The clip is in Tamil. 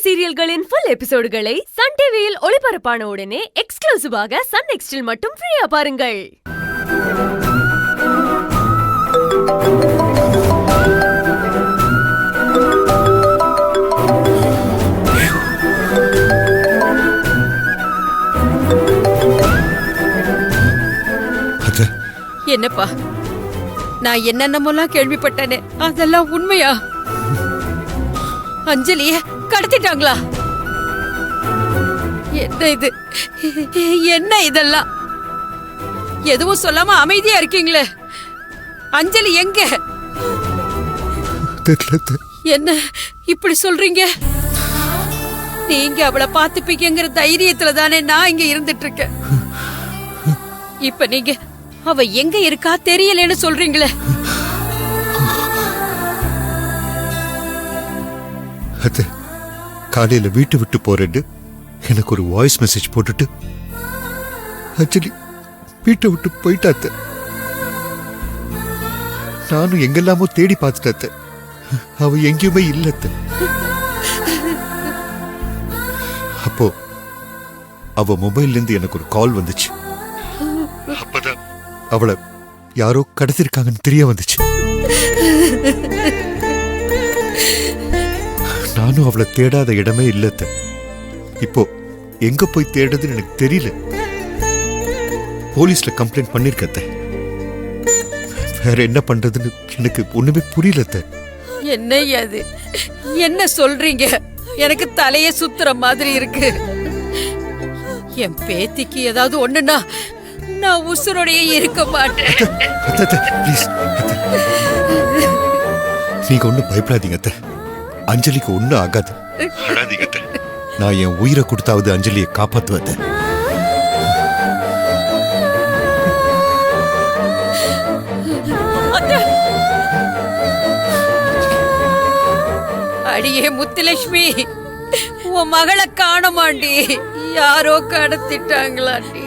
சீரியல்களின் ஃபுல் எபிசோடுகளை சன் டிவியில் ஒளிபரப்பான உடனே எக்ஸ்க்ளூசிவாக சன் நெக்ஸ்டில் மட்டும் ஃப்ரீயா பாருங்கள். என்னப்பா, நான் என்னென்னமோலாம் கேள்விப்பட்டேனே, அதெல்லாம் உண்மையா? அஞ்சலிய கடத்திட்டாங்களா? என்ன இது, என்ன இதெல்லாம்? எதுவும் சொல்லாம அமைதியா இருக்கீங்களே. அஞ்சலி எங்க? என்ன இப்படி சொல்றீங்க? நீங்க அவளை பாத்துப்பீங்கிற தைரியத்துல தானே நான் இங்க இருந்துட்டு இருக்கேன். இப்ப நீங்க அவ எங்க இருக்கா தெரியலன்னு சொல்றீங்களே. காலையில வீட்டு விட்டு போறேன்னு எனக்கு ஒரு வாய்ஸ் மெசேஜ் போட்டுட்டு அஞ்சலி வீட்டை விட்டு போயிட்டாத்த. நானும் எங்கெல்லாமோ தேடி பார்த்துட்டாத்த, அவ எங்கேயுமே இல்லத்த. அப்போ அவ மொபைல்ல இருந்து எனக்கு ஒரு கால் வந்துச்சு. அப்பதான் அவளை யாரோ கடத்திருக்காங்கன்னு தெரிய வந்துச்சு. நானும் அவளை தேடாத இடமே இல்லத்த. இப்போ எங்க போய் தேடுறதுன்னு எனக்கு தெரியல. போலீஸ்ல கம்ப்ளைண்ட் பண்ணிருக்கத்த. வேற என்ன பண்றதுன்னு எனக்கு ஒண்ணுமே புரியலத்த. என்ன அது, என்ன சொல்றீங்க? எனக்கு தலையே சுத்துற மாதிரி இருக்கு. என் பேத்திக்கு ஏதாவது ஒண்ணுன்னா நான் உசுரோடையே இருக்க மாட்டேன். நீங்க ஒண்ணும் பயப்படாதீங்க அத்தை. அஞ்சலிக்கு ஒண்ணும் ஆகாது. நான் என் உயிரை கொடுத்தாவது அஞ்சலியை காப்பாத்துவேன். அடியே முத்துலட்சுமி, உன் மகளை காணமாண்டி, யாரோ கடத்திட்டாங்களாண்டி.